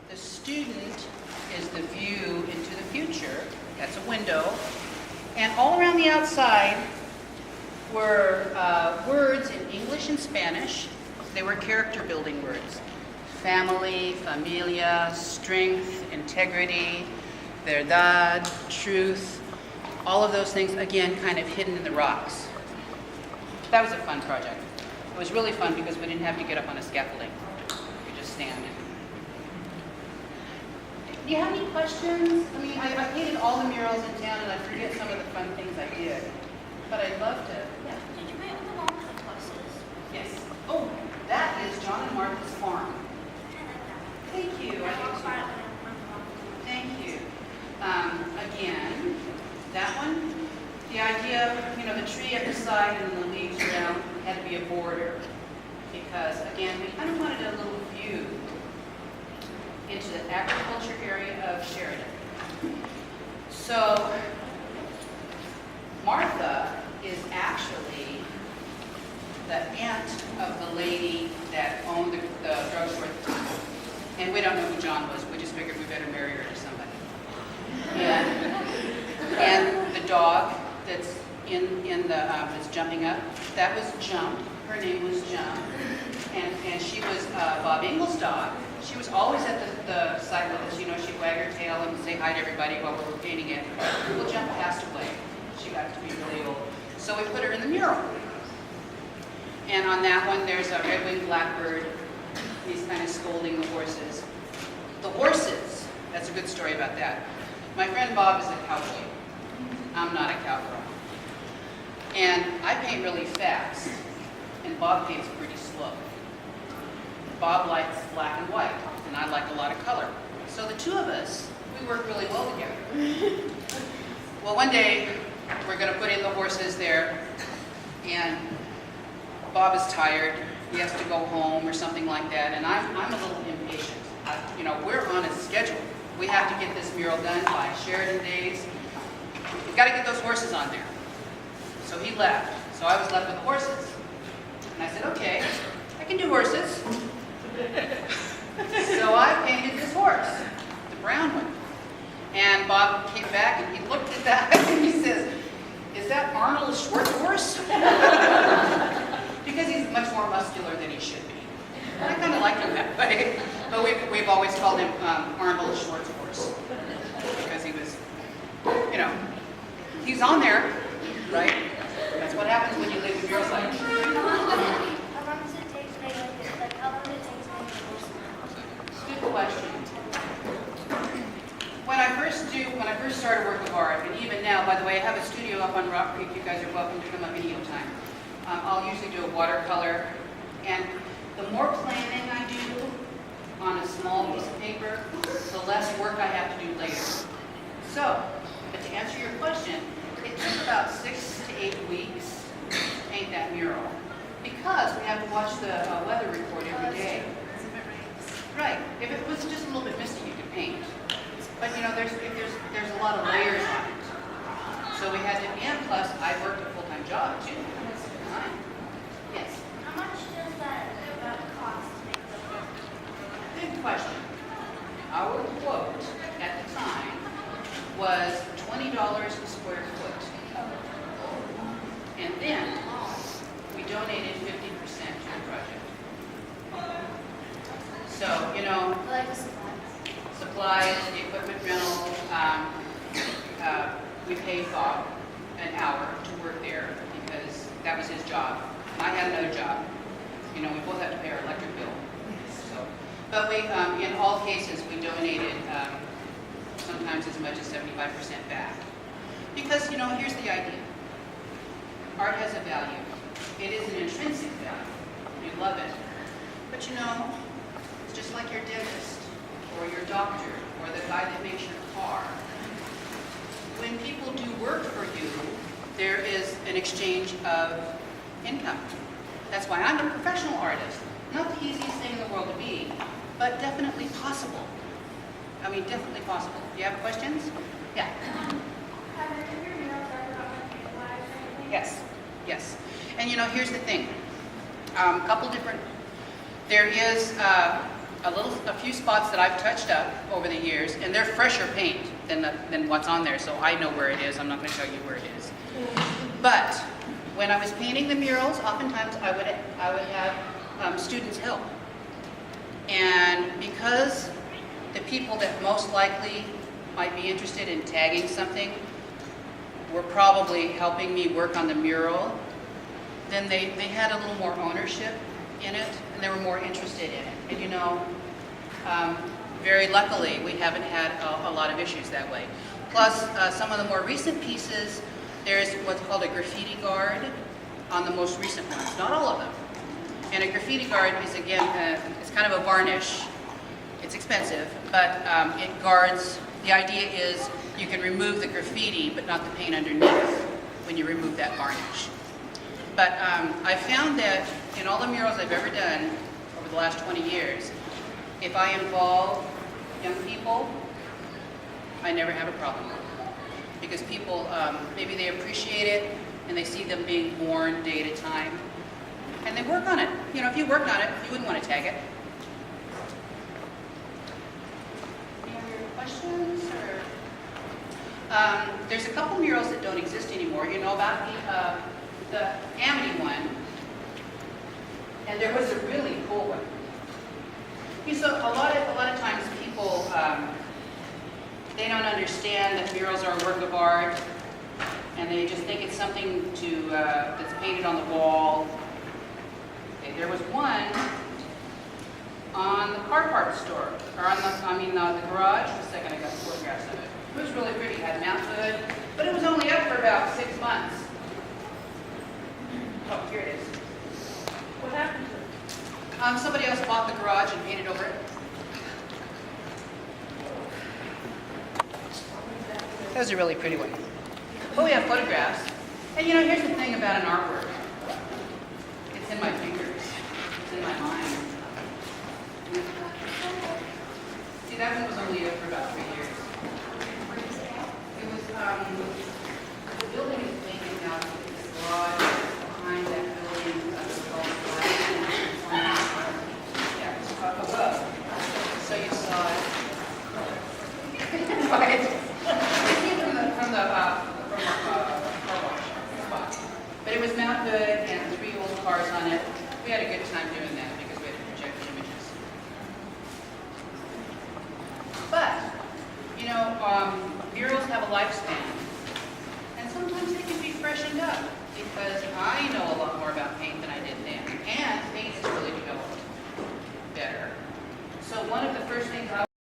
The student is the view into the future. That's a window. And all around the outside were words in English and Spanish. They were character building words. Family, familia, strength, integrity, verdad, truth. All of those things, again, kind of hidden in the rocks. That was a fun project. It was really fun because we didn't have to get up on a scaffolding. We just stand. Do you have any questions? I mean, I painted all the murals in town and I forget some of the fun things I did. But I'd love to. Yeah. Did you paint the one with the buses? Yes. Oh, that is John and Martha's farm. Thank you. I do too. Thank you. Again, that one, the idea, the tree at the side and the leaves around had to be a border. Because, again, we kind of wanted a little view into the agriculture area of Sheridan. So, Martha is actually the aunt of the lady that owned the drugstore at the time. And we don't know who John was. We just figured we better marry her to somebody. And the dog that's that's jumping up, that was Jump. Her name was Jump. And she was Bob Engel's dog. She was always at the site with us. She'd wag her tail and say hi to everybody while we were painting it. Well, Jump passed away. She got to be really old. So we put her in the mural. And on that one, there's a red-winged blackbird. He's kind of scolding the horses. The horses, that's a good story about that. My friend Bob is a cowboy. I'm not a cowgirl. And I paint really fast, and Bob paints pretty slow. Bob likes black and white, and I like a lot of color. So the two of us, we work really well together. Well, one day, we're going to put in the horses there, and Bob is tired. He has to go home or something like that, and I'm a little impatient. We're on a schedule. We have to get this mural done by Sheridan days. We've got to get those horses on there. So he left. So I was left with the horses. And I said, okay, I can do horses. So I painted this horse, the brown one. And Bob came back and he looked at that and he says, is that Arnold Schwarzenegger? Because he's much more muscular than he should be. And I kind of like him that way. But we've always called him Arnold Schwarzenegger. Because he was, he's on there, right? That's what happens when you leave the mural site. How long does it take to make like how long does it take to make a horse? Good question. When I first started work with art, and even now, by the way, I have a studio up on Rock Creek. You guys are welcome to come up any time. I'll usually do a watercolor, and the more planning I do on a small piece of paper, the less work I have to do later. So, but to answer your question, it took about 6 to 8 weeks to paint that mural because we have to watch the weather report every day. Right. If it was just a little bit misty, you could paint. But there's a lot of layers on it. So we had to, and plus I worked a full-time job too. Yes. How much does that cost to make the horse? Good question. Our quote at the time was $20 a square foot. And then we donated 50% to the project. So, Like the supplies. supplies, the equipment rental, we paid Bob an hour to work there because that was his job. I had another job. We both have to pay our electric bill. So, but we, in all cases, we donated sometimes as much as 75% back. Because, here's the idea. Art has a value. It is an intrinsic value. You love it. But it's just like your dentist or your doctor or the guy that makes your car. When people do work for you, there is an exchange of income. That's why I'm a professional artist. Not the easiest thing in the world to be, but definitely possible. Definitely possible. Do you have questions? Yeah. Have any of your murals ever gotten paint lives or anything? Yes. Yes. And here's the thing. There is a few spots that I've touched up over the years, and they're fresher paint than what's on there, so I know where it is. I'm not going to tell you where it is. But when I was painting the murals, oftentimes I would have students help. And because the people that most likely might be interested in tagging something were probably helping me work on the mural, then they had a little more ownership in it, and they were more interested in it. And you know, very luckily, we haven't had a lot of issues that way. Plus, some of the more recent pieces, there's what's called a graffiti guard on the most recent ones, not all of them. And a graffiti guard is, again, it's kind of a varnish. It's expensive, but it guards. The idea is you can remove the graffiti, but not the paint underneath when you remove that varnish. But I found that in all the murals I've ever done over the last 20 years, if I involve young people, I never have a problem. Because people, maybe they appreciate it, and they see them being worn day at a time, and they work on it. You know, if you worked on it, you wouldn't want to tag it. Any other questions? Or there's a couple murals that don't exist anymore. You know about the Amity one, and there was a really cool one. So a lot of times people they don't understand that murals are a work of art, and they just think it's something to that's painted on the wall. Okay, there was one on the car parts store, or on the garage. Just a second, I got photographs of it. It was really pretty. It had Mount Hood, but it was only up for about 6 months. Oh, here it is. What happened to it? Somebody else bought the garage and painted over it. That was a really pretty one. But we have photographs. And you know, here's the thing about an artwork. It's in my fingers. It's in my mind. See, that one was only up for about 3 years. It was, the building is vacant now. It's a garage behind that building. Yeah, it's above. So you saw it. Right. From the car wash spot. But it was Mount Hood and 3 old cars on it. We had a good time doing that because we had to project images. But, you know, murals have a lifespan. And sometimes they can be freshened up because I know a lot more about paint than I did then. And paint has really developed better. So one of the first things I